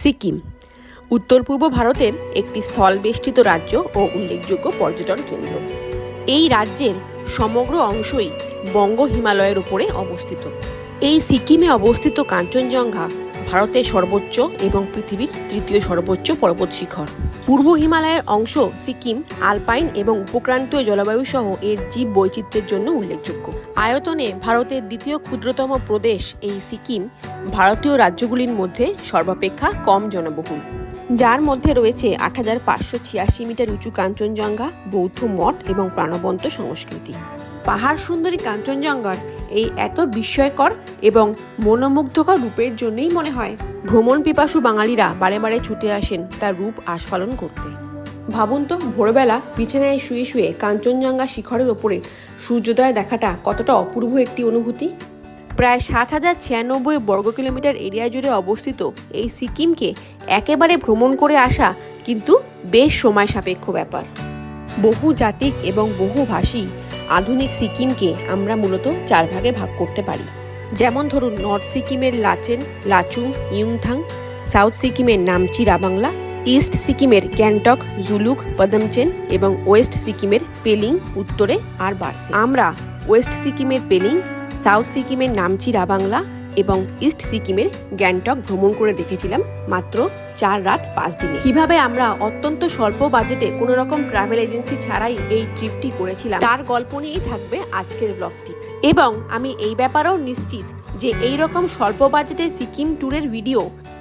সিকিম উত্তর পূর্ব ভারতের একটি স্থলবেষ্টিত রাজ্য ও উল্লেখযোগ্য পর্যটন কেন্দ্র। এই রাজ্যের সমগ্র অংশই বঙ্গ হিমালয়ের উপরে অবস্থিত। এই সিকিমে অবস্থিত কাঞ্চনজঙ্ঘা ভারতের সর্বোচ্চ এবং পৃথিবীর তৃতীয় সর্বোচ্চ পর্বত শিখর। পূর্ব হিমালয়ের অংশ সিকিম আলপাইন এবং উপক্রান্তীয় জলবায়ু সহ এর জীব বৈচিত্র্যের জন্য উল্লেখযোগ্য। আয়তনে ভারতের দ্বিতীয় ক্ষুদ্রতম প্রদেশ এই সিকিম ভারতীয় রাজ্যগুলির মধ্যে সর্বাপেক্ষা কম জনবহুল, যার মধ্যে রয়েছে ৮৫৮৬ মিটার উঁচু কাঞ্চনজঙ্ঘা, বৌদ্ধ মঠ এবং প্রাণবন্ত সংস্কৃতি। পাহাড় সুন্দরী কাঞ্চনজঙ্ঘার এই এত বিস্ময়কর এবং মনোমুগ্ধকর রূপের জন্যই মনে হয় ভ্রমণ পিপাসু বাঙালিরা বারে বারে ছুটে আসেন তার রূপ আস্ফালন করতে। ভাবুন তো, ভোরবেলা বিছানায় শুয়ে শুয়ে কাঞ্চনজঙ্ঘা শিখরের ওপরে সূর্যোদয় দেখাটা কতটা অপূর্ব একটি অনুভূতি। প্রায় ৭,০৯৬ বর্গ কিলোমিটার এরিয়া জুড়ে অবস্থিত এই সিকিমকে একেবারে ভ্রমণ করে আসা কিন্তু বেশ সময় সাপেক্ষ ব্যাপার। বহু জাতিক এবং বহুভাষী আধুনিক সিকিমকে আমরা মূলত ৪ ভাগে ভাগ করতে পারি। যেমন ধরুন, নর্থ সিকিমের লাচেন, লাচুং, ইয়ুংথাং, সাউথ সিকিমের নামচি, রাবাংলা, ইস্ট সিকিমের গ্যাংটক, জুলুক, পদমচেন এবং ওয়েস্ট সিকিমের পেলিং উত্তরে আর বার্সে। আমরা ওয়েস্ট সিকিমের পেলিং, সাউথ সিকিমের নামচি, রাবাংলা এবং ইস্ট সিকিমের গ্যাংটক ভ্রমণ করে দেখেছিলাম মাত্র ৪ রাত ৫ দিনে। কিভাবে আমরা অত্যন্ত স্বল্প বাজেটে কোনো রকম ট্রাভেল এজেন্সি ছাড়াই এই ট্রিপটি করেছিলাম, তার গল্প নিয়েই থাকবে আজকের ব্লগটি। এবং আমি এই ব্যাপারেও নিশ্চিত যে এই রকম স্বল্প বাজেটে সিকিম ট্যুরের ভিডিও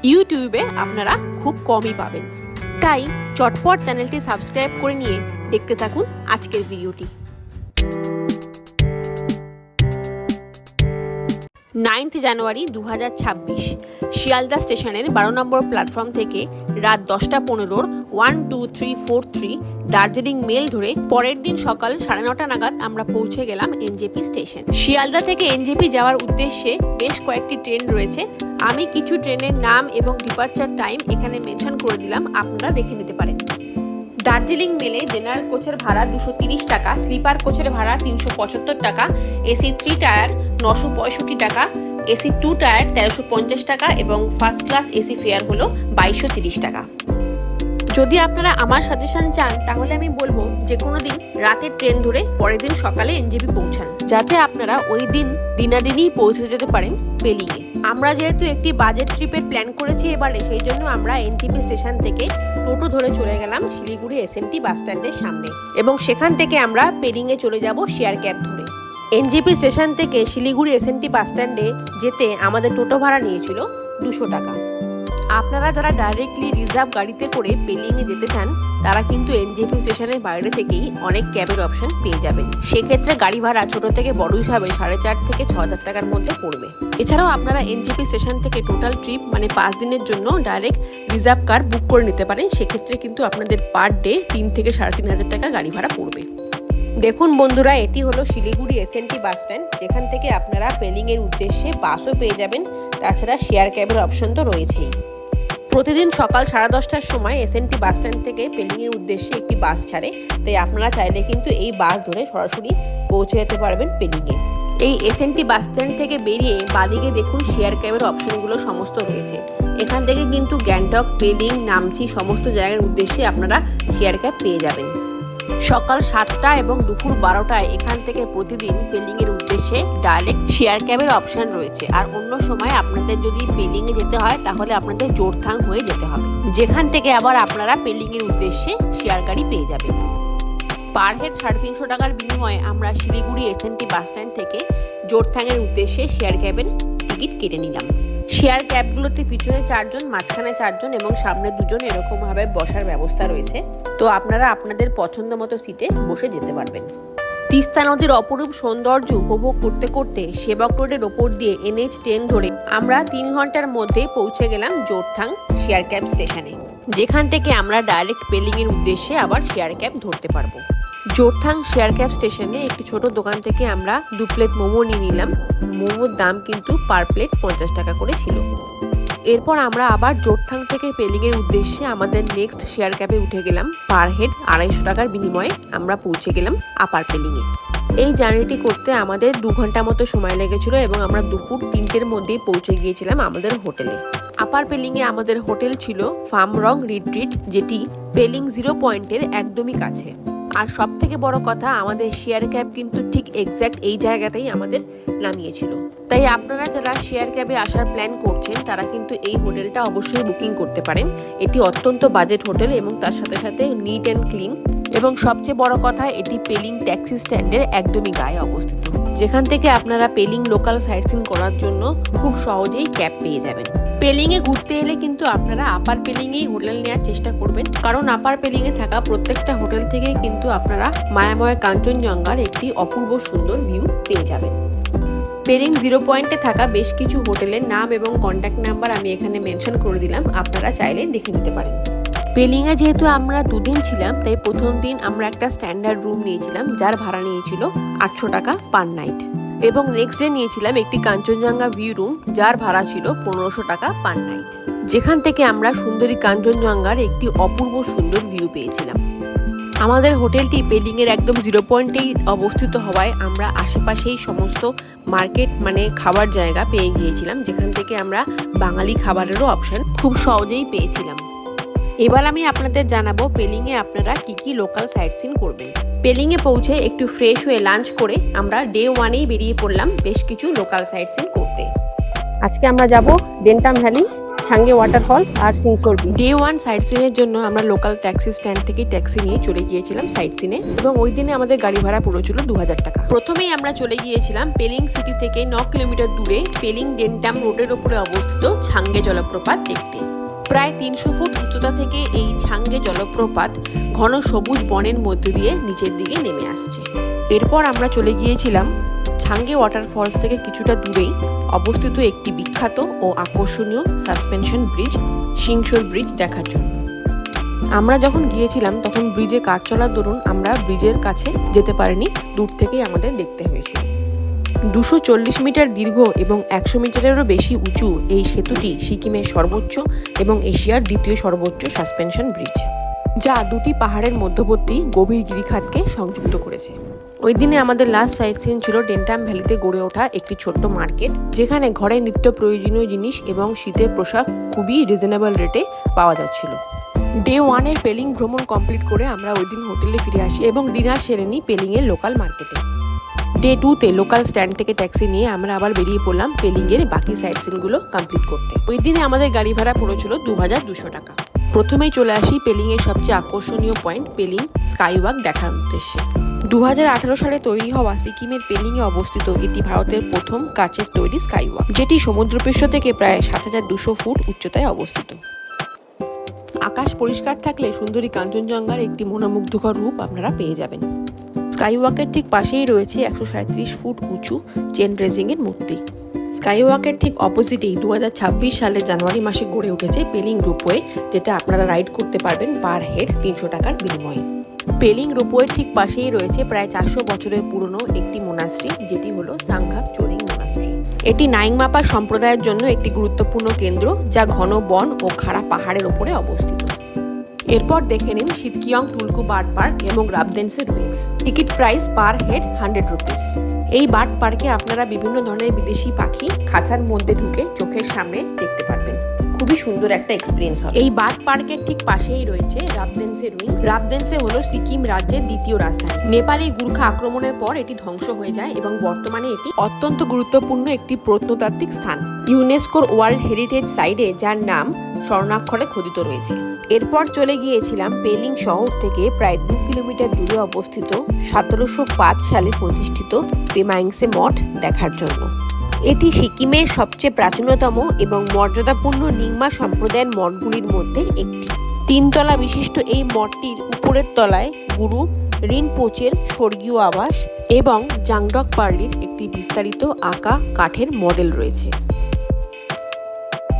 ইউটিউবে আপনারা খুব কমই পাবেন। তাই চটপট চ্যানেলটি সাবস্ক্রাইব করে নিয়ে দেখতে থাকুন আজকের ভিডিওটি। 9 জানুয়ারি ২০২৬ শিয়ালদা স্টেশনের ১২ নম্বর প্ল্যাটফর্ম থেকে রাত ১০টা ১৫ 12343 দার্জিলিং মেল ধরে পরের দিন সকাল ৯:৩০ নাগাদ আমরা পৌঁছে গেলাম এনজেপি স্টেশন। শিয়ালদা থেকে এনজেপি যাওয়ার উদ্দেশ্যে বেশ কয়েকটি ট্রেন রয়েছে। আমি কিছু ট্রেনের নাম এবং ডিপার্চার টাইম এখানে মেনশন করে দিলাম, আপনারা দেখে নিতে পারেন। দার্জিলিং মেলে জেনারেল কোচের ভাড়া ২৩০ টাকা, স্লিপার কোচের ভাড়া ৩৭৫ টাকা, এসি 3 টায়ার ৯৬৫ টাকা, এসি 2 টায়ার ১৩৫০ টাকা এবং ফার্স্ট ক্লাস এসি ফেয়ার হলো ২২৩০ টাকা। যদি আপনারা আমার সাজেশন চান তাহলে আমি বলবো যে কোনো দিন রাতের ট্রেন ধরে পরের দিন সকালে এনজেপি পৌঁছান, যাতে আপনারা ওই দিন দিনাদিনই পৌঁছে যেতে পারেন পেলিংয়ে। আমরা যেহেতু একটি বাজেট ট্রিপের প্ল্যান করেছি এবারে, সেই জন্য আমরা এনজেপি স্টেশন থেকে টোটো ধরে চলে গেলাম শিলিগুড়ি এসএনটি বাস স্ট্যান্ডের সামনে এবং সেখান থেকে আমরা পেলিংয়ে চলে যাব শেয়ার ক্যাব ধরে। এনজেপি স্টেশন থেকে শিলিগুড়ি এসএনটি বাস স্ট্যান্ডে যেতে আমাদের টোটো ভাড়া নিয়েছিল ২০০ টাকা। আপনারা যারা ডাইরেক্টলি রিজার্ভ গাড়িতে করে পেলিংয়ে যেতে চান তারা কিন্তু এনজেপি স্টেশনের বাইরে থেকেই অনেক ক্যাবের অপশন পেয়ে যাবেন। সেক্ষেত্রে গাড়ি ভাড়া ছোট থেকে বড় হিসাবে ৪,৫০০ থেকে ৬,০০০ টাকার মধ্যে পড়বে। এছাড়াও আপনারা এনজেপি স্টেশন থেকে টোটাল ট্রিপ মানে ৫ দিনের জন্য ডাইরেক্ট রিজার্ভ কার বুক করে নিতে পারেন। সেক্ষেত্রে কিন্তু আপনাদের পার ডে ৩ থেকে ৩,৫০০ টাকা গাড়ি ভাড়া পড়বে। দেখুন বন্ধুরা, এটি হলো শিলিগুড়ি এসএনটি বাস স্ট্যান্ড, যেখান থেকে আপনারা পেলিংয়ের উদ্দেশ্যে বাসও পেয়ে যাবেন। তাছাড়া শেয়ার ক্যাবের অপশন তো রয়েছেই। প্রতিদিন সকাল 10:30টার সময় এসএনটি বাস স্ট্যান্ড থেকে পেলিংয়ের উদ্দেশ্যে একটি বাস ছাড়ে, তাই আপনারা চাইলে কিন্তু এই বাস ধরে সরাসরি পৌঁছে যেতে পারবেন পেলিংয়ে। এই এসএনটি বাস স্ট্যান্ড থেকে বেরিয়ে বাদিকে দেখুন শেয়ার ক্যাবের অপশনগুলো সমস্ত রয়েছে। এখান থেকে কিন্তু গ্যাংটক, পেলিং, নামচি সমস্ত জায়গার উদ্দেশ্যে আপনারা শেয়ার ক্যাব পেয়ে যাবেন। সকাল 7টা এবং দুপুর 12টায় এখান থেকে প্রতিদিন পেলিংয়ের উদ্দেশ্যে ডাইরেক্ট শেয়ার ক্যাবের অপশন রয়েছে। আর অন্য সময় আপনাদের যদি পেলিংয়ে যেতে হয় তাহলে আপনাদের জোরথাং হয়ে যেতে হবে, যেখান থেকে আবার আপনারা পেলিংয়ের উদ্দেশ্যে শেয়ার গাড়ি পেয়ে যাবেন। পার হেড ৩৫০ টাকার বিনিময়ে আমরা শিলিগুড়ি এসএনটি বাস স্ট্যান্ড থেকে জোরথাংয়ের উদ্দেশ্যে শেয়ার ক্যাবের টিকিট কেটে নিলাম। শেয়ার ক্যাবগুলোতে পিছনে 4 জন, মাঝখানে 4 জন এবং সামনে 2 জন এরকমভাবে বসার ব্যবস্থা রয়েছে। তো আপনারা আপনাদের পছন্দ মতো সিটে বসে যেতে পারবেন। তিস্তা নদীর অপরূপ সৌন্দর্য উপভোগ করতে করতে সেবক রোডের ওপর দিয়ে NH10 ধরে আমরা 3 ঘন্টার মধ্যে পৌঁছে গেলাম জোরথাং শেয়ার ক্যাব স্টেশনে, যেখান থেকে আমরা ডাইরেক্ট পেলিংয়ের উদ্দেশ্যে আবার শেয়ার ক্যাব ধরতে পারবো। জোরথাং শেয়ার ক্যাব স্টেশনে একটি ছোট দোকান থেকে আমরা 2 প্লেট মোমো নিয়ে নিলাম। মোমোর দাম কিন্তু পার প্লেট 50 টাকা করে ছিল। এরপর আমরা আবার জোরথাং থেকে পেলিংয়ের উদ্দেশ্যে আমাদের নেক্সট শেয়ার ক্যাবে উঠে গেলাম। পার হেড ২৫০ টাকার বিনিময়ে আমরা পৌঁছে গেলাম আপার পেলিংয়ে। এই জার্নিটি করতে আমাদের 2 ঘন্টা মতো সময় লেগেছিল এবং আমরা দুপুর 3টের মধ্যেই পৌঁছে গিয়েছিলাম আমাদের হোটেলে। আপার আপার পেলিংয়ে আমাদের হোটেল ছিল ফার্মরং রিট্রিট, যেটি পেলিং 0 পয়েন্টের একদমই কাছে। আর সব থেকে বড় কথা, আমাদের শেয়ার ক্যাব কিন্তু ঠিক এক্স্যাক্ট এই জায়গাতেই আমাদের নামিয়েছিল। তাই আপনারা যারা শেয়ার ক্যাবে আসার প্ল্যান করছেন তারা কিন্তু এই হোটেলটা অবশ্যই বুকিং করতে পারেন। এটি অত্যন্ত বাজেট হোটেল এবং তার সাথে সাথে নিট অ্যান্ড ক্লিন, এবং সবচেয়ে বড় কথা এটি পেলিং ট্যাক্সি স্ট্যান্ডের একদমই গায়ে অবস্থিত, যেখান থেকে আপনারা পেলিং লোকাল সাইট সিন করার জন্য খুব সহজেই ক্যাব পেয়ে যাবেন। পেলিংয়ে ঘুরতে এলে কিন্তু আপনারা আপার পেলিংয়েই হোটেল নেওয়ার চেষ্টা করবেন, কারণ আপার পেলিংয়ে থাকা প্রত্যেকটা হোটেল থেকে কিন্তু আপনারা মায়াময় কাঞ্চনজঙ্ঘার একটি অপূর্ব সুন্দর ভিউ পেয়ে যাবেন। পেলিং 0 পয়েন্টে থাকা বেশ কিছু হোটেলের নাম এবং কন্ট্যাক্ট নাম্বার আমি এখানে মেনশন করে দিলাম, আপনারা চাইলে দেখে নিতে পারেন। পেলিংয়ে যেহেতু আমরা 2 দিন ছিলাম, তাই প্রথম দিন আমরা একটা স্ট্যান্ডার্ড রুম নিয়েছিলাম যার ভাড়া নিয়েছিল 800 টাকা পার নাইট, এবং নেক্সট ডে নিয়েছিলাম একটি কাঞ্চনজঙ্ঘা ভিউ রুম যার ভাড়া ছিল 1500 টাকা পার নাইট, যেখান থেকে আমরা সুন্দরী কাঞ্চনজঙ্ঘার একটি অপূর্ব সুন্দর ভিউ পেয়েছিলাম। আমাদের হোটেলটি পেলিংয়ের একদম 0 পয়েন্টেই অবস্থিত হওয়ায় আমরা আশেপাশেই সমস্ত মার্কেট মানে খাবার জায়গা পেয়ে গিয়েছিলাম, যেখান থেকে আমরা বাঙালি খাবারেরও অপশন খুব সহজেই পেয়েছিলাম। এবার আমি আপনাদের জানাবো পেলিংয়ে আপনারা কি কি লোকাল সাইট সিন করবেন। পেলিংয়ে পৌঁছে একটু ফ্রেশ হয়ে লাঞ্চ করে আমরা ডে 1-এই বেরিয়ে পড়লাম বেশ কিছু লোকাল সাইট সিন করতে। আজকে আমরা যাব ডেন্টাম ভ্যালি, ছাঙ্গে ওয়াটারফলস আর সিংসোর বিচ। ডে 1 সাইট সিনের জন্য আমরা লোকাল ট্যাক্সি স্ট্যান্ড থেকে ট্যাক্সি নিয়ে চলে গিয়েছিলাম সাইট সিনে, এবং ওই দিনে আমাদের গাড়ি ভাড়া পড়েছিল 2000 টাকা। প্রথমেই আমরা চলে গিয়েছিলাম পেলিং সিটি থেকে 9 কিলোমিটার দূরে পেলিং ডেন্টাম রোডের উপরে অবস্থিত ছাঙ্গে জলপ্রপাত দেখতে। প্রায় 300 ফুট উচ্চতা থেকে এই ছাঙ্গে জলপ্রপাত ঘন সবুজ বনের মধ্য দিয়ে নিচের দিকে নেমে আসছে। এরপর আমরা চলে গিয়েছিলাম ছাঙ্গে ওয়াটারফলস থেকে কিছুটা দূরেই অবস্থিত একটি বিখ্যাত ও আকর্ষণীয় সাসপেনশন ব্রিজ, সিংসোর ব্রিজ দেখার জন্য। আমরা যখন গিয়েছিলাম তখন ব্রিজে কাজ চলার দরুন আমরা ব্রিজের কাছে যেতে পারিনি, দূর থেকেই আমাদের দেখতে হয়েছিল। 240 মিটার দীর্ঘ এবং 100 মিটারেরও বেশি উঁচু এই সেতুটি সিকিমের সর্বোচ্চ এবং এশিয়ার দ্বিতীয় সর্বোচ্চ সাসপেনশন ব্রিজ, যা দুটি পাহাড়ের মধ্যবর্তী গভীর গিরিখাতকে সংযুক্ত করেছে। ওই দিনে আমাদের লাস্ট সাইট সিন ছিল ডেন্টাম ভ্যালিতে গড়ে ওঠা একটি ছোট্ট মার্কেট, যেখানে ঘরে নিত্য প্রয়োজনীয় জিনিস এবং শীতের পোশাক খুবই রিজনেবল রেটে পাওয়া যাচ্ছিল। ডে 1-এর পেলিং ভ্রমণ কমপ্লিট করে আমরা ওই দিন হোটেলে ফিরে আসি এবং ডিনার সেরে নিই পেলিংয়ের লোকাল মার্কেটে। ডে 2-তে লোকাল স্ট্যান্ড থেকে ট্যাক্সি নিয়ে আমরা আবার বেরিয়ে পড়লাম পেলিংয়ের বাকি সাইট সিনগুলো কমপ্লিট করতে। ওই দিনে আমাদের গাড়ি ভাড়া পড়েছিল 2200 টাকা। প্রথমেই চলে আসি পেলিংয়ের সবচেয়ে আকর্ষণীয় পয়েন্ট পেলিং স্কাইওয়াক দেখার উদ্দেশ্যে। 2018 সালে তৈরি হওয়া সিকিমের পেলিংয়ে অবস্থিত এটি ভারতের প্রথম কাচের তৈরি স্কাইওয়াক, যেটি সমুদ্রপৃষ্ঠ থেকে প্রায় 7200 ফুট উচ্চতায় অবস্থিত। আকাশ পরিষ্কার থাকলে সুন্দরী কাঞ্চনজঙ্ঘার একটি মনোমুগ্ধকর রূপ আপনারা পেয়ে যাবেন। স্কাইওয়াকের ঠিক পাশেই রয়েছে 137 ফুট উঁচু চেন রেজিং এর মূর্তি। স্কাইওয়াকের ঠিক অপোজিটেই 2026 সালের জানুয়ারি মাসে গড়ে উঠেছে পেলিং রোপওয়ে, যেটা আপনারা রাইড করতে পারবেন পার হেড 300 টাকার বিনিময়ে। পেলিং রোপওয়ের ঠিক পাশেই রয়েছে প্রায় 400 বছরের পুরনো একটি মোনাস্ট্রি, যেটি হলো সাংঘাক চোরিং মোনাস্ট্রি। এটি নাইংমাপা সম্প্রদায়ের জন্য একটি গুরুত্বপূর্ণ কেন্দ্র, যা ঘন বন ও খাড়া পাহাড়ের ওপরে অবস্থিত। এরপর দেখে নিন সিতকিয়ং টুলকু বার্ড পার্ক এবং Rabdentse ruins. Ticket price per head 100 rupees. এই বার্ড পার্কে আপনারা বিভিন্ন ধরনের বিদেশি পাখি খাঁচার মধ্যে ঢুকে চোখের সামনে দেখতে পারবেন। খুবই সুন্দর একটা এক্সপিরিয়েন্স হবে। এই বার্ড পার্কের ঠিক পাশেই রয়েছে রাবদেনসে রুইন্স। রাবদেনসে হলো সিকিম রাজ্যের দ্বিতীয় রাজধানী। নেপালি গুর্খা আক্রমণের পর এটি ধ্বংস হয়ে যায় এবং বর্তমানে এটি অত্যন্ত গুরুত্বপূর্ণ একটি প্রত্নতাত্ত্বিক স্থান, ইউনেস্কোর ওয়ার্ল্ড হেরিটেজ সাইটে, যার নাম স্বর্ণাক্ষরে খোদিত রয়েছে। এরপর চলে গিয়েছিলাম পেলিং শহর থেকে প্রায় 2 কিলোমিটার দূরে অবস্থিত 1705 সালে প্রতিষ্ঠিত পেমাইংসে মঠ দেখার জন্য। এটি সিকিমের সবচেয়ে প্রাচীনতম এবং মর্যাদাপূর্ণ নিংমা সম্প্রদায়ের মঠগুলির মধ্যে একটি। 3 তলা বিশিষ্ট এই মঠটির উপরের তলায় গুরু রিনপোচের স্বর্গীয় আবাস এবং জাংডক পার্লির একটি বিস্তারিত আঁকা কাঠের মডেল রয়েছে।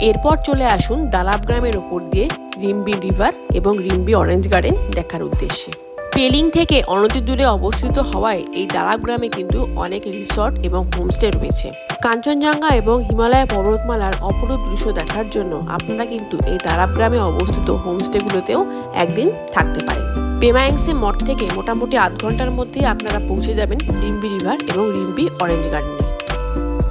এরপর চলে আসুন দালাব গ্রামের ওপর দিয়ে রিম্বি রিভার এবং রিম্বি অরেঞ্জ গার্ডেন দেখার উদ্দেশ্যে। পেলিং থেকে অনতিদূরে অবস্থিত হওয়ায় এই দালাব গ্রামে কিন্তু অনেক রিসর্ট এবং হোমস্টে রয়েছে। কাঞ্চনজঙ্ঘা এবং হিমালয় পর্বতমালার অপরূপ দৃশ্য দেখার জন্য আপনারা কিন্তু এই দালাব গ্রামে অবস্থিত হোমস্টেগুলোতেও একদিন থাকতে পারেন। পেমাইংসে মঠ থেকে মোটামুটি 8 ঘন্টার মধ্যে আপনারা পৌঁছে যাবেন রিম্বি রিভার এবং রিম্বি অরেঞ্জ গার্ডেনে।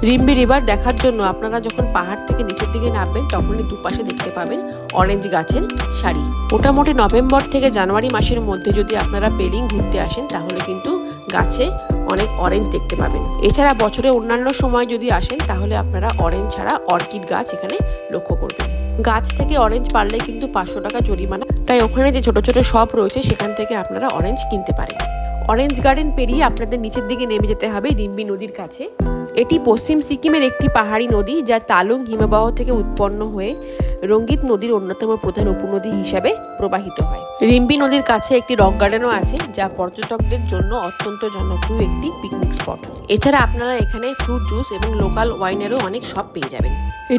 রিম্বি রিভার দেখার জন্য আপনারা যখন পাহাড় থেকে নিচের দিকে নামবেন তখনই দুপাশে দেখতে পাবেন অরেঞ্জ গাছের সারি। মোটামুটি নভেম্বর থেকে জানুয়ারি মাসের মধ্যে যদি আপনারা পেলিং ঘুরতে আসেন তাহলে কিন্তু গাছে অনেক অরেঞ্জ দেখতে পাবেন। এছাড়া বছরে অন্যান্য সময় যদি আসেন তাহলে আপনারা অরেঞ্জ ছাড়া অর্কিড গাছ এখানে লক্ষ্য করবেন। গাছ থেকে অরেঞ্জ পারলে কিন্তু 500 টাকা জরিমানা, তাই ওখানে যে ছোট ছোট শপ রয়েছে সেখান থেকে আপনারা অরেঞ্জ কিনতে পারেন। অরেঞ্জ গার্ডেন পেরিয়ে আপনাদের নিচের দিকে নেমে যেতে হবে রিম্বি নদীর কাছে। এটি পশ্চিম সিকিমের একটি পাহাড়ি নদী যা তালুং হিমবাহ থেকে উৎপন্ন হয়ে রঙ্গিত নদীর অন্যতম প্রধান উপনদী হিসাবে প্রবাহিত হয়। রিম্বি নদীর কাছে একটি রক গার্ডেনও আছে যা পর্যটকদের জন্য অত্যন্ত জনপ্রিয় একটি পিকনিক স্পট। এছাড়া আপনারা এখানে ফ্রুট জুস এবং লোকাল ওয়াইনেরও অনেক শপ পেয়ে যাবেন।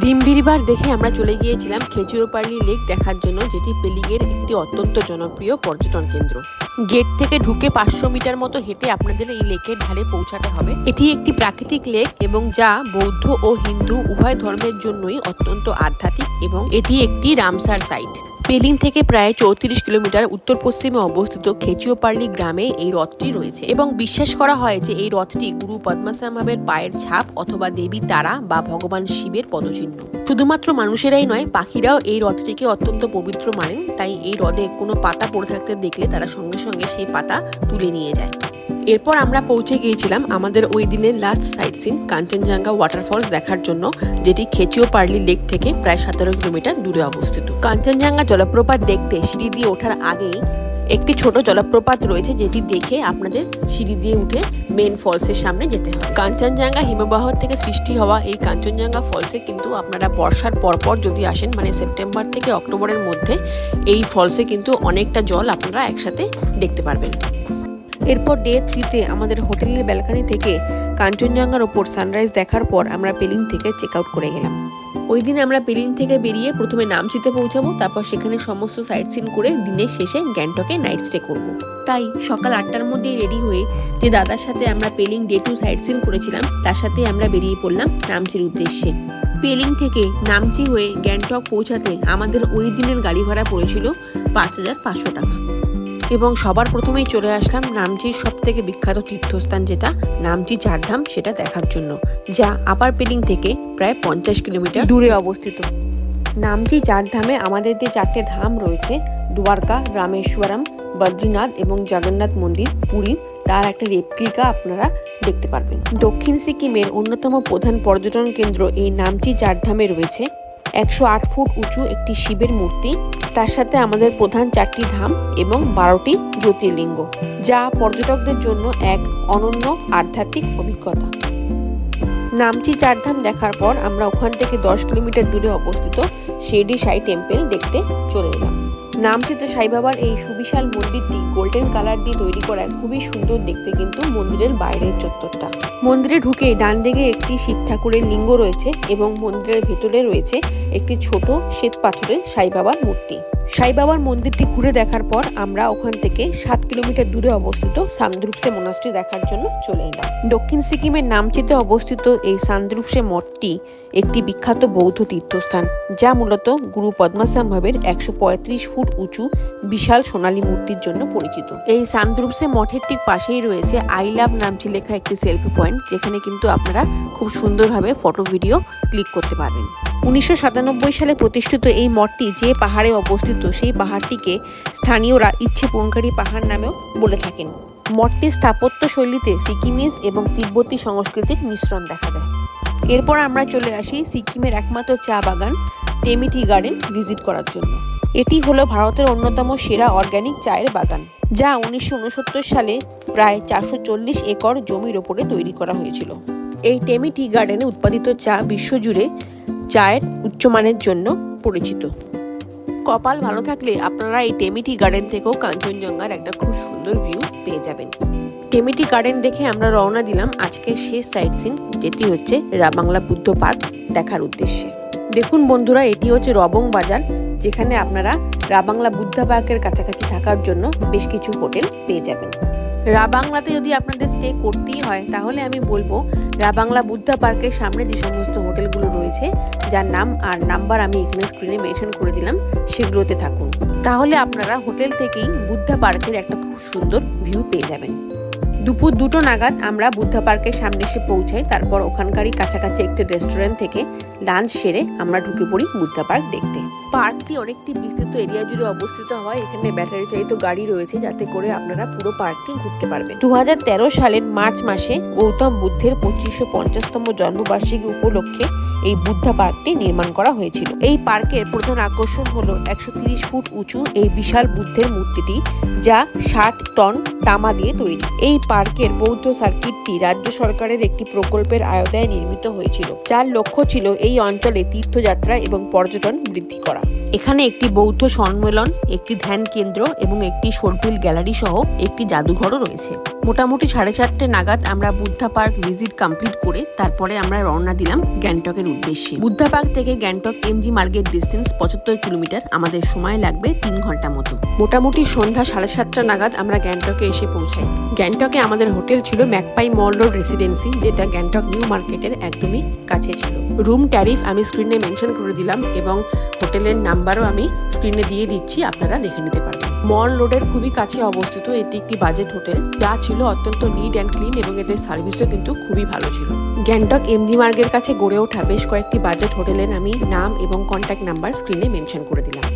রিম্বি রিভার দেখে আমরা চলে গিয়েছিলাম খেজুরপাড়ি লেক দেখার জন্য, যেটি পেলিংয়ের একটি অত্যন্ত জনপ্রিয় পর্যটন কেন্দ্র। গেট থেকে ঢুকে 500 মিটার মতো হেঁটে আপনাদের এই লেকের ধারে পৌঁছাতে হবে। এটি একটি প্রাকৃতিক লেক এবং যা বৌদ্ধ ও হিন্দু উভয় ধর্মের জন্যই অত্যন্ত আধ্যাত্মিক এবং এটি একটি রামসার সাইট। পেলিং থেকে প্রায় 34 কিলোমিটার উত্তর পশ্চিমে অবস্থিত খেচিওপার্লি গ্রামে এই হ্রদটি রয়েছে এবং বিশ্বাস করা হয় যে এই হ্রদটি গুরু পদ্মাসাম্ভাবের পায়ের ছাপ অথবা দেবী তারা বা ভগবান শিবের পদচিহ্ন। শুধুমাত্র মানুষেরাই নয়, পাখিরাও এই হ্রদটিকে অত্যন্ত পবিত্র মানেন, তাই এই হ্রদে কোনো পাতা পড়ে থাকতে দেখলে তারা সঙ্গে সঙ্গে সেই পাতা তুলে নিয়ে যায়। এরপর আমরা পৌঁছে গিয়েছিলাম আমাদের ওই দিনের last sightseeing Kanchenjunga waterfalls দেখার জন্য, যেটি খেচিওপার্লি লেক থেকে প্রায় 17 কিলোমিটার দূরে অবস্থিত। কাঞ্চনজঙ্ঘা জলপ্রপাত দেখতে সিঁড়ি দিয়ে ওঠার আগেই একটি ছোট জলপ্রপাত রয়েছে, যেটি দেখে আপনাদের সিঁড়ি দিয়ে উঠে মেন ফলসের সামনে যেতে হবে। কাঞ্চনজঙ্ঘা হিমবাহ থেকে সৃষ্টি হওয়া এই কাঞ্চনজঙ্ঘা ফলসে কিন্তু আপনারা বর্ষার পরপর যদি আসেন, মানে সেপ্টেম্বর থেকে অক্টোবরের মধ্যে, এই ফলসে কিন্তু অনেকটা জল আপনারা একসাথে দেখতে পারবেন। এরপর ডে 3-তে আমাদের হোটেলের ব্যালকনি থেকে কাঞ্চনজঙ্ঘার ওপর সানরাইজ দেখার পর আমরা পেলিং থেকে চেক আউট করে গেলাম। ওই দিন আমরা পেলিং থেকে বেরিয়ে প্রথমে নামচিতে পৌঁছাবো, তারপর সেখানে সমস্ত সাইট সিন করে দিনের শেষে গ্যাংটকে নাইট স্টে করব। তাই সকাল 8টার মধ্যেই রেডি হয়ে যে দাদার সাথে আমরা পেলিং ডে 2 সাইট সিন করেছিলাম তার সাথে আমরা বেরিয়ে পড়লাম নামচির উদ্দেশ্যে। পেলিং থেকে নামচি হয়ে গ্যাংটক পৌঁছাতে আমাদের ওই দিনের গাড়ি ভাড়া পড়েছিল 5500 টাকা। এবং সবার প্রথমেই চলে আসলাম নামচির সবথেকে বিখ্যাত তীর্থস্থান যেটা নামচি চারধাম, সেটা দেখার জন্য, যা আপার পেলিং থেকে প্রায় 50 কিলোমিটার দূরে অবস্থিত। নামচি চারধামে আমাদের যে 4টে ধাম রয়েছে, দ্বারকা, রামেশ্বরম, বদ্রীনাথ এবং জগন্নাথ মন্দির পুরীর, তার একটা রেপ্লিকা আপনারা দেখতে পারবেন। দক্ষিণ সিকিমের অন্যতম প্রধান পর্যটন কেন্দ্র এই নামচি চারধামে রয়েছে 108 ফুট উঁচু একটি শিবের মূর্তি, তার সাথে আমাদের প্রধান 4টি ধাম এবং 12টি জ্যোতির্লিঙ্গ, যা পর্যটকদের জন্য এক অনন্য আধ্যাত্মিক অভিজ্ঞতা। নামচি চারধাম দেখার পর আমরা ওখান থেকে 10 কিলোমিটার দূরে অবস্থিত শিরডি সাই টেম্পল দেখতে চলে এলাম। নামচিতে সাই বাবার এই সুবিশাল মন্দিরটি গোল্ডেন কালার দিয়ে তৈরি করায় খুবই সুন্দর দেখতে কিন্তু মন্দিরের বাইরের চত্বরটা। মন্দিরে ঢুকে ডান দিকে একটি শিব ঠাকুরের লিঙ্গ রয়েছে এবং মন্দিরের ভেতরে রয়েছে একটি ছোট শ্বেত পাথরের সাই বাবার মূর্তি। সাই বাবার মন্দিরটি ঘুরে দেখার পর আমরা ওখান থেকে 7 কিলোমিটার দূরে অবস্থিত সামদ্রুপসে মনাস্ট্রি দেখার জন্য চলে এলাম। দক্ষিণ সিকিমের নামচিতে অবস্থিত এই সামদ্রুপসে মঠটি একটি বিখ্যাত বৌদ্ধ তীর্থস্থান, যা মূলত গুরু পদ্মাসাম্ভাবের 135 ফুট উঁচু বিশাল সোনালী মূর্তির জন্য পরিচিত। এই সামদ্রুপসে মঠের ঠিক পাশেই রয়েছে আই লাভ নামচি লেখা একটি সেলফি পয়েন্ট, যেখানে কিন্তু আপনারা খুব সুন্দরভাবে ফটো ভিডিও ক্লিক করতে পারবেন। 1997 সালে প্রতিষ্ঠিত এই মঠটি যে পাহাড়ে অবস্থিত, সেই পাহাড়টিকে স্থানীয়রা ইচ্ছে পূরণকারী পাহাড় নামেও বলে থাকেন। মঠটির স্থাপত্য শৈলীতে সিকিমিজ এবং তিব্বতী সংস্কৃতির মিশ্রণ দেখা যায়। এরপর আমরা চলে আসি সিকিমের একমাত্র চা বাগান টেমি টি গার্ডেন ভিজিট করার জন্য। এটি হলো ভারতের অন্যতম সেরা অর্গানিক চায়ের বাগান, যা 1969 সালে প্রায় 440 একর জমির ওপরে তৈরি করা হয়েছিল। এই টেমি টি গার্ডেনে উৎপাদিত চা বিশ্বজুড়ে চায়ের উচ্চমানের জন্য পরিচিত। কপাল ভালো থাকলে আপনারা এই টেমি টি গার্ডেন থেকেও কাঞ্চনজঙ্ঘার একটা খুব সুন্দর ভিউ পেয়ে যাবেন। টেমি টি গার্ডেন দেখে আমরা রওনা দিলাম আজকের শেষ সাইট সিন, যেটি হচ্ছে রাবাংলা বুদ্ধ পার্ক দেখার উদ্দেশ্যে। দেখুন বন্ধুরা, এটি হচ্ছে রবং বাজার, যেখানে আপনারা রাবাংলা বুদ্ধা পার্কের কাছাকাছি থাকার জন্য বেশ কিছু হোটেল পেয়ে যাবেন। রাবাংলাতে যদি আপনাদের স্টে করতেই হয় তাহলে আমি বলবো রাবাংলা বুদ্ধা পার্কের সামনে যে সমস্ত হোটেলগুলো রয়েছে, যার নাম আর নাম্বার আমি এখানে স্ক্রিনে মেনশন করে দিলাম, সেগুলোতে থাকুন। তাহলে আপনারা হোটেল থেকেই বুদ্ধা পার্কের একটা খুব সুন্দর ভিউ পেয়ে যাবেন। দুপুর 2টো নাগাদ আমরা বুদ্ধা পার্কের সামনে এসে পৌঁছাই। তারপর ওখানকারই কাছাকাছি একটি রেস্টুরেন্ট থেকে লাঞ্চ সেরে আমরা ঢুকে পড়ি বুদ্ধা পার্ক দেখতে। পার্কটি অনেকটি বিস্তৃত এরিয়া জুড়ে অবস্থিত হয়। এখানে ব্যাটারি চালিত গাড়ি রয়েছে যাতে করে আপনারা পুরো পার্কটি ঘুরতে পারবেন। 2013 সালের মার্চ মাসে গৌতম বুদ্ধের 2550তম জন্মবার্ষিকী উপলক্ষে এই বুদ্ধা পার্কটি নির্মাণ করা হয়েছিল। এই পার্কের প্রধান আকর্ষণ হলো 130 ফুট উঁচু এই বিশাল বুদ্ধের মূর্তিটি, যা 60 টন তামা দিয়ে তৈরি। এই পার্কের বৌদ্ধ সার্কিটটি রাজ্য সরকারের একটি প্রকল্পের আওতায় নির্মিত হয়েছিল, যার লক্ষ্য ছিল এই অঞ্চলে তীর্থযাত্রা এবং পর্যটন বৃদ্ধি করা। এখানে একটি বৌদ্ধ সম্মেলন, একটি ধ্যান কেন্দ্র এবং একটি শোরফিল্ড গ্যালারি সহ একটি জাদুঘরও রয়েছে। মোটামুটি 4:30 নাগাদ আমরা বুদ্ধা পার্ক ভিজিট কমপ্লিট করে তারপরে আমরা রওনা দিলাম গ্যাংটকের উদ্দেশ্যে। বুদ্ধা পার্ক থেকে গ্যাংটক এমজি মার্গের ডিস্টেন্স 75 কিলোমিটার। আমাদের সময় লাগবে 3 ঘন্টা মতো। মোটামুটি সন্ধ্যা 7:30 নাগাদ আমরা গ্যাংটকে এসে পৌঁছাই। গ্যাংটকে আমাদের হোটেল ছিল ম্যাকপাই মল রোড রেসিডেন্সি, যেটা গ্যাংটক নিউ মার্কেটের একদমই কাছে ছিল। রুম ট্যারিফ আমি স্ক্রিনে মেনশন করে দিলাম এবং হোটেলের নাম্বারও আমি স্ক্রিনে দিয়ে দিচ্ছি, আপনারা দেখে নিতে পারবেন। মল রোডের খুবই কাছে অবস্থিত এটি একটি বাজেট হোটেল, যা ছিল অত্যন্ত নিট অ্যান্ড ক্লিন এবং এদের সার্ভিসও কিন্তু খুবই ভালো ছিল। গ্যাংটক এমজি মার্গের কাছে গড়ে ওঠা বেশ কয়েকটি বাজেট হোটেলের আমি নাম এবং কন্ট্যাক্ট নাম্বার স্ক্রিনে মেনশন করে দিলাম।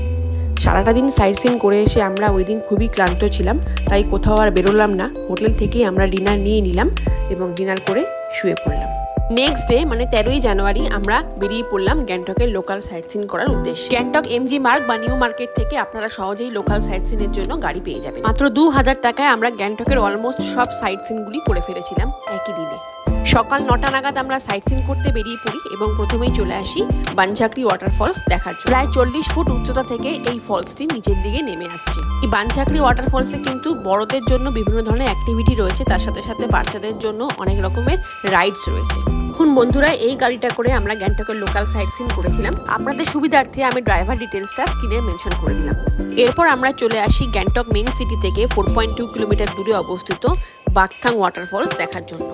সারাটা দিন সাইট সিন করে এসে আমরা ওই দিন খুবই ক্লান্ত ছিলাম, তাই কোথাও আর বেরোলাম না। হোটেল থেকেই আমরা ডিনার নিয়ে নিলাম এবং ডিনার করে শুয়ে পড়লাম। নেক্সট ডে মানে 13ই জানুয়ারি আমরা বেরিয়ে পড়লাম গ্যাংটকের লোকাল সাইট সিন করার উদ্দেশ্যে। গ্যাংটক এমজি মার্গ বা নিউ মার্কেট থেকে আপনারা সহজেই লোকাল সাইট সিনের জন্য গাড়ি পেয়ে যাবেন। মাত্র 2000 টাকায় আমরা গ্যাংটকের অলমোস্ট সব সাইট সিনগুলি করে ফেলেছিলাম একই দিনে। সকাল 9টা নাগাদ আমরা সাইট সিন করতে বেরিয়ে পড়ি এবং প্রথমেই চলে আসি বানঝাকরি ওয়াটারফলস দেখার জন্য। প্রায় 40 ফুট উচ্চতা থেকে এই ফলসটি নিচের দিকে নেমে আসছে। এই বানঝাকরি ওয়াটারফলসে কিন্তু বড়দের জন্য বিভিন্ন ধরনের অ্যাক্টিভিটি রয়েছে, তার সাথে সাথে বাচ্চাদের জন্য অনেক রকমের রাইডস রয়েছে। এখন বন্ধুরা এই গাড়িটা করে আমরা গ্যাংটকের লোকাল সাইট সিন করেছিলাম। আপনাদের সুবিধার্থে আমি ড্রাইভার ডিটেলসটা স্ক্রিনে মেনশন করে দিলাম। এরপর আমরা চলে আসি গ্যাংটক মেইন সিটি থেকে 4.2 কিলোমিটার দূরে অবস্থিত বাকথাং ওয়াটারফলস দেখার জন্য।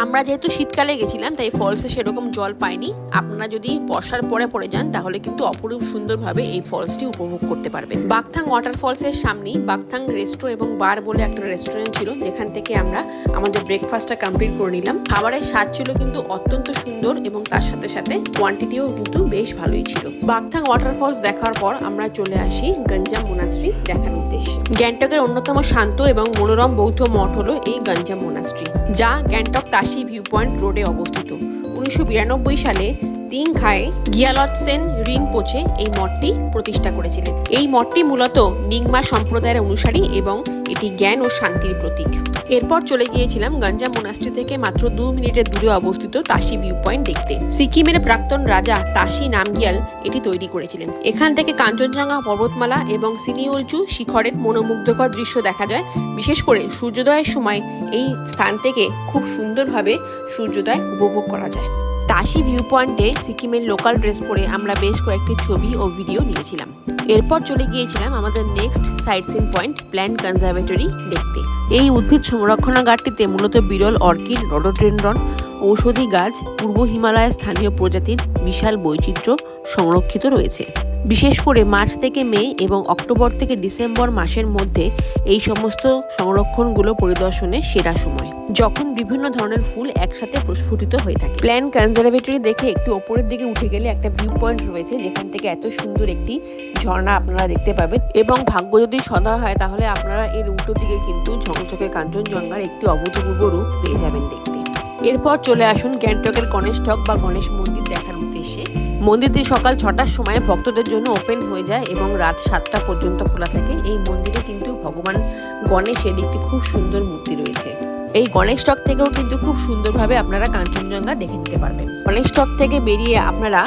আমরা যেহেতু শীতকালে গেছিলাম তাই ফলসে সেরকম জল পাইনি। আপনারা যদি বর্ষার পরে যান তাহলে কিন্তু অপরূপ সুন্দরভাবে এই ফলসটি উপভোগ করতে পারবেন। বাকথাং ওয়াটারফলসের সামনেই বাকথাং রেস্টো এবং বার বলে একটা রেস্টুরেন্ট ছিল, যেখান থেকে আমরা আমাদের ব্রেকফাস্টটা কমপ্লিট করে নিলাম। খাবারের স্বাদ ছিল কিন্তু অত্যন্ত সুন্দর এবং তার সাথে সাথে কোয়ান্টিটিও কিন্তু বেশ ভালোই ছিল। বাকথাং ওয়াটারফলস দেখার পর আমরা চলে আসি গঞ্জাম মোনাস্ট্রি দেখার উদ্দেশ্যে। গ্যাংটকের অন্যতম শান্ত এবং মনোরম বৌদ্ধ মঠ হলো এই গঞ্জাম মোনাস্ট্রি, যা গ্যাংটক তাশি ভিউ পয়েন্ট রোডে অবস্থিত। 1992 সালে তিং খায়ে গিয়ালৎসেন রিনপোচে এই মঠটি প্রতিষ্ঠা করেছিলেন। এই মঠটি মূলত নিংমা সম্প্রদায়ের অনুসারী এবং এটি জ্ঞান ও শান্তির প্রতীক। এরপর চলে গিয়েছিলাম গঞ্জাম মোনাস্ট্রি থেকে মাত্র 2 মিনিটের দূরে অবস্থিত তাশি ভিউ পয়েন্ট দেখতে। সিকিমের প্রাক্তন রাজা তাশি নামগিয়াল এটি তৈরি করেছিলেন। এখান থেকে কাঞ্চনজঙ্ঘা পর্বতমালা এবং সিনিউলচু শিখরের মনোমুগ্ধকর দৃশ্য দেখা যায়। বিশেষ করে সূর্যোদয়ের সময় এই স্থান থেকে খুব সুন্দরভাবে সূর্যোদয় উপভোগ করা যায়। তাশি ভিউ পয়েন্টে সিকিমের লোকাল ড্রেস পরে আমরা বেশ কয়েকটি ছবি ও ভিডিও নিয়েছিলাম। এরপর চলে গিয়েছিলাম আমাদের next sightseeing point plant conservatory দেখতে। এই উদ্ভিদ সংরক্ষণাগারটিতে মূলত বিরল অর্কিড, রডোডেনড্রন, ঔষধি গাছ, পূর্ব হিমালয়ের স্থানীয় প্রজাতির বিশাল বৈচিত্র্য সংরক্ষিত রয়েছে। বিশেষ করে মার্চ থেকে মে এবং অক্টোবর থেকে ডিসেম্বর মাসের মধ্যে এই সমস্ত সংরক্ষণগুলো পরিদর্শনের সেরা সময়, যখন বিভিন্ন ধরনের ফুল একসাথে প্রস্ফুটিত হয়ে থাকে। প্ল্যান্ট কনজারভেটরি দেখে একটু ওপরের দিকে উঠে গেলে একটা ভিউ পয়েন্ট রয়েছে, যেখান থেকে এত সুন্দর একটি ঝর্ণা আপনারা দেখতে পাবেন এবং ভাগ্য যদি সদা হয় তাহলে আপনারা এর উল্টো দিকে কিন্তু ঝকঝকে কাঞ্চনজঙ্ঘার একটি অভূতপূর্ব রূপ পেয়ে যাবেন দেখতে। এরপর চলে আসুন গ্যাংটকের গণেশ ঠক বা গণেশ মন্দির দেখার উদ্দেশ্যে। মন্দিরটি সকাল 6টার সময় ভক্তদের জন্য ওপেন হয়ে যায় এবং রাত 7টা পর্যন্ত খোলা থাকে। এই মন্দিরে কিন্তু ভগবান গণেশের একটি খুব সুন্দর মূর্তি রয়েছে। এই গণেশ টক থেকেও কিন্তু খুব সুন্দরভাবে আপনারা কাঞ্চনজঙ্ঘা দেখে নিতে পারবেন। গণেশ টক থেকে বেরিয়ে আপনারা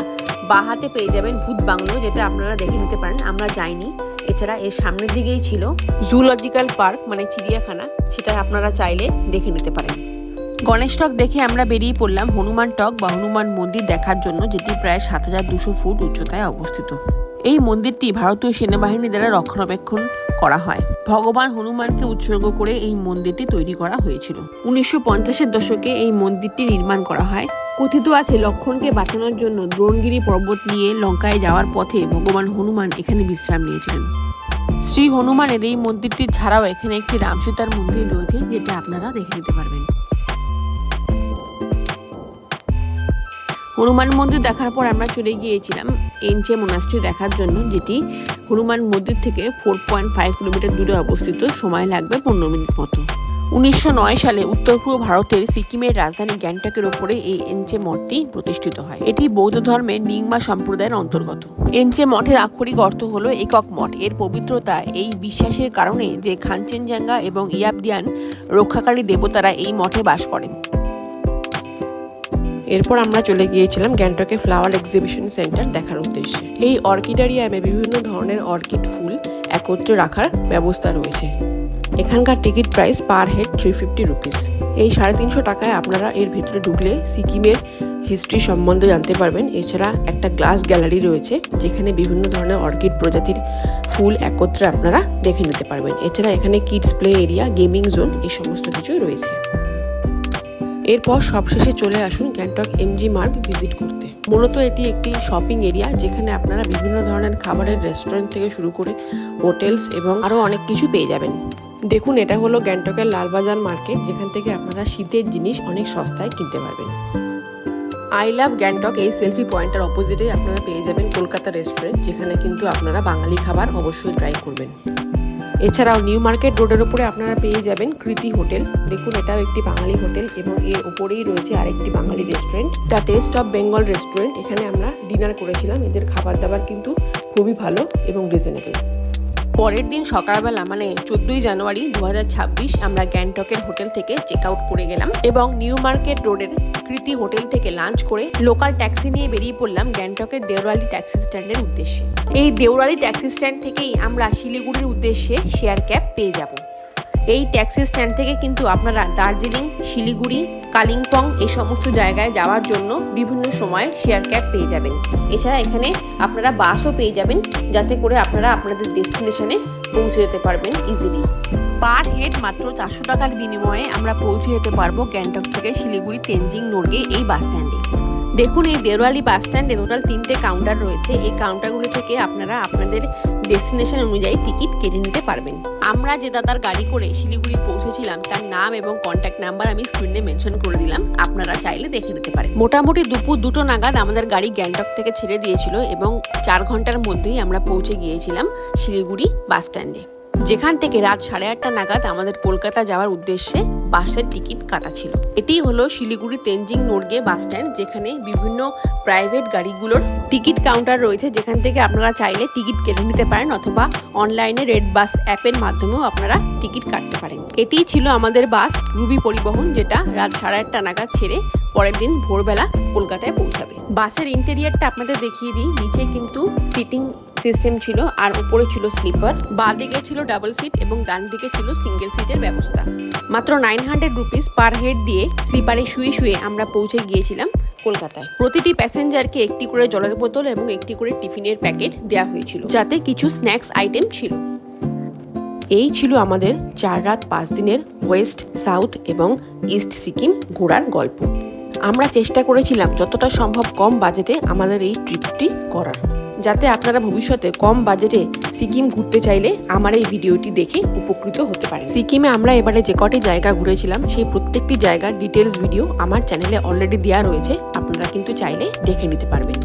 বাহাতে পেয়ে যাবেন ভূত বাংলো, যেটা আপনারা দেখে নিতে পারেন। আমরা যাইনি। এছাড়া এর সামনের দিকেই ছিল জুলজিক্যাল পার্ক মানে চিড়িয়াখানা, সেটা আপনারা চাইলে দেখে নিতে পারেন। গণেশ টক দেখে আমরা বেরিয়ে পড়লাম হনুমান টক বা হনুমান মন্দির দেখার জন্য, যেটি প্রায় 7200 ফুট উচ্চতায় অবস্থিত। এই মন্দিরটি ভারতীয় সেনাবাহিনী দ্বারা রক্ষণাবেক্ষণ করা হয়। ভগবান হনুমানকে উৎসর্গ করে এই মন্দিরটি তৈরি করা হয়েছিল। 1950-এর দশকে এই মন্দিরটি নির্মাণ করা হয়। কথিত আছে লক্ষণকে বাঁচানোর জন্য দ্রোণগিরি পর্বত নিয়ে লঙ্কায় যাওয়ার পথে ভগবান হনুমান এখানে বিশ্রাম নিয়েছিলেন। শ্রী হনুমানের এই মন্দিরটি ছাড়াও এখানে একটি রামসীতার মন্দির রয়েছে, যেটা আপনারা দেখে নিতে পারবেন। হনুমান মন্দির দেখার পর আমরা চলে গিয়েছিলাম এনচে মোনাস্ট্রি দেখার জন্য, যেটি হনুমান মন্দির থেকে 4.5 কিলোমিটার দূরে অবস্থিত। সময় লাগবে 15 মিনিট মতো। 1909 সালে উত্তর পূর্ব ভারতের সিকিমের রাজধানী গ্যাংটকের ওপরে এই এনচে মঠটি প্রতিষ্ঠিত হয়। এটি বৌদ্ধ ধর্মের নিংমা সম্প্রদায়ের অন্তর্গত। এনচে মঠের আক্ষরিক অর্থ হলো একক মঠ। এর পবিত্রতা এই বিশ্বাসের কারণে যে খানচেনজাঙ্গা এবং ইয়াবদিয়ান রক্ষাকারী দেবতারা এই মঠে বাস করেন। এরপর আমরা চলে গিয়েছিলাম গ্যাংটকে ফ্লাওয়ার এক্সিবিশন সেন্টার দেখার উদ্দেশ্যে। এই অর্কিডারিয়ামে বিভিন্ন ধরনের অর্কিড ফুল একত্রে রাখার ব্যবস্থা রয়েছে। এখানকার ticket price per head 350 rupees. এই 350 টাকায় আপনারা এর ভিতরে ঢুকলে সিকিমের হিস্ট্রি সম্বন্ধে জানতে পারবেন। এছাড়া একটা গ্লাস গ্যালারি রয়েছে, যেখানে বিভিন্ন ধরনের অর্কিড প্রজাতির ফুল একত্রে আপনারা দেখে নিতে পারবেন। এছাড়া এখানে kids play area, gaming zone, এই সমস্ত কিছুই রয়েছে। এরপর সবশেষে চলে আসুন গ্যাংটক এমজি মার্গ ভিজিট করতে। মূলত এটি একটি শপিং এরিয়া, যেখানে আপনারা বিভিন্ন ধরনের খাবারের রেস্টুরেন্ট থেকে শুরু করে হোটেলস এবং আরও অনেক কিছু পেয়ে যাবেন। দেখুন, এটা হলো গ্যাংটকের লালবাজার মার্কেট, যেখান থেকে আপনারা শীতের জিনিস অনেক সস্তায় কিনতে পারবেন। আই লাভ গ্যাংটক এই সেলফি পয়েন্টের অপোজিটে আপনারা পেয়ে যাবেন কলকাতা রেস্টুরেন্ট, যেখানে কিন্তু আপনারা বাঙালি খাবার অবশ্যই ট্রাই করবেন। এছাড়াও নিউ মার্কেট রোডের উপরে আপনারা পেয়ে যাবেন কৃতি হোটেল। দেখুন, এটাও একটি বাঙালি হোটেল এবং এর উপরেই রয়েছে আরেকটি Bangali restaurant, the taste of Bengal restaurant. এখানে আমরা ডিনার করেছিলাম। এদের খাবার দাবার কিন্তু খুবই ভালো এবং রিজনেবল। পরের দিন সকালবেলা মানে 14ই জানুয়ারি 2026 আমরা গ্যাংটকের হোটেল থেকে চেক আউট করে গেলাম এবং নিউ মার্কেট রোডের কৃতি হোটেল থেকে লাঞ্চ করে লোকাল ট্যাক্সি নিয়ে বেরিয়ে পড়লাম গ্যাংটকের দেওরালি ট্যাক্সি স্ট্যান্ডের উদ্দেশ্যে। এই দেওরালি ট্যাক্সি স্ট্যান্ড থেকেই আমরা শিলিগুড়ির উদ্দেশ্যে শেয়ার ক্যাব পেয়ে যাব। এই ট্যাক্সি স্ট্যান্ড থেকে কিন্তু আপনারা দার্জিলিং, শিলিগুড়ি, কালিম্পং এই সমস্ত জায়গায় যাওয়ার জন্য বিভিন্ন সময় শেয়ার ক্যাব পেয়ে যাবেন। এছাড়া এখানে আপনারা বাসও পেয়ে যাবেন, যাতে করে আপনারা আপনাদের ডেস্টিনেশনে পৌঁছে যেতে পারবেন ইজিলি। পার হেড মাত্র 400 টাকার বিনিময়ে আমরা পৌঁছে যেতে পারবো গ্যাংটক থেকে শিলিগুড়ি তেনজিং নোরগে এই বাস স্ট্যান্ডে। দেখুন, এই দেওরালি বাস স্ট্যান্ডে টোটাল 3টে কাউন্টার রয়েছে। এই কাউন্টারগুলো থেকে আপনারা আপনাদের ডেস্টিনেশন অনুযায়ী টিকিট কেটে নিতে পারবেন। আমরা যে দাদার গাড়ি করে শিলিগুড়ি পৌঁছেছিলাম তার নাম এবং কন্ট্যাক্ট নাম্বার আমি স্ক্রিনে মেনশন করে দিলাম, আপনারা চাইলে দেখে নিতে পারেন। মোটামুটি দুপুর 2টো নাগাদ আমাদের গাড়ি গ্যাংটক থেকে ছেড়ে দিয়েছিল এবং 4 ঘন্টার মধ্যেই আমরা পৌঁছে গিয়েছিলাম শিলিগুড়ি বাস স্ট্যান্ডে, যেখান থেকে রাত 8:30 নাগাদ আমাদের কলকাতা যাওয়ার উদ্দেশ্যে বাসের টিকিট কাটা ছিল। এটি হলো শিলিগুড়ি তেনজিং নোরগে বাস স্ট্যান্ড, যেখানে বিভিন্ন প্রাইভেট গাড়িগুলোর টিকিট কাউন্টার রয়েছে, যেখান থেকে আপনারা চাইলে টিকিট কেটে নিতে পারেন অথবা অনলাইনে রেড বাস অ্যাপের মাধ্যমেও আপনারা টিকিট কাটতে পারেন। এটিই ছিল আমাদের বাস রুবি পরিবহন, যেটা রাত 8:30 নাগাদ ছেড়ে পরের দিন ভোরবেলা কলকাতায় পৌঁছাবে। বাসের ইন্টেরিয়ারটা আপনাদের দেখিয়ে দিই। নিচে কিন্তু সিটিং সিস্টেম ছিল আর উপরে ছিল স্লিপার। বাঁ দিকে ছিল ডাবল সিট এবং ডান দিকে ছিল সিঙ্গেল সিটের ব্যবস্থা। মাত্র 900 রুপিস পার হেড দিয়ে স্লিপারে শুয়ে শুয়ে আমরা পৌঁছে গিয়েছিলাম কলকাতায়। প্রতিটি প্যাসেঞ্জারকে একটি করে জলের বোতল এবং একটি করে টিফিনের প্যাকেট দেওয়া হয়েছিল, যাতে কিছু স্ন্যাক্স আইটেম ছিল। এই ছিল আমাদের 4 রাত 5 দিনের ওয়েস্ট, সাউথ এবং ইস্ট সিকিম ঘোরার গল্প। আমরা চেষ্টা করেছিলাম যতটা সম্ভব কম বাজেটে আমাদের এই ট্রিপটি করার, যাতে আপনারা ভবিষ্যতে কম বাজেটে সিকিম ঘুরতে চাইলে আমার এই ভিডিওটি দেখে উপকৃত হতে পারে। সিকিমে আমরা এবারে যে কটি জায়গা ঘুরেছিলাম সেই প্রত্যেকটি জায়গার ডিটেলস ভিডিও আমার চ্যানেলে অলরেডি দেওয়া রয়েছে, আপনারা কিন্তু চাইলে দেখে নিতে পারবেন।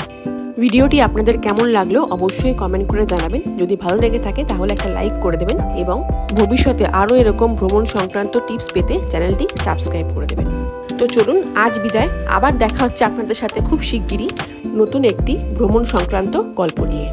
ভিডিওটি আপনাদের কেমন লাগলো অবশ্যই কমেন্ট করে জানাবেন। যদি ভালো লেগে থাকে তাহলে একটা লাইক করে দেবেন এবং ভবিষ্যতে আরও এরকম ভ্রমণ সংক্রান্ত টিপস পেতে চ্যানেলটি সাবস্ক্রাইব করে দেবেন। তো চলুন আজ বিদায়, আবার দেখা হচ্ছে আপনাদের সাথে খুব শিগগিরই নতুন একটি ভ্রমণ সংক্রান্ত গল্প নিয়ে।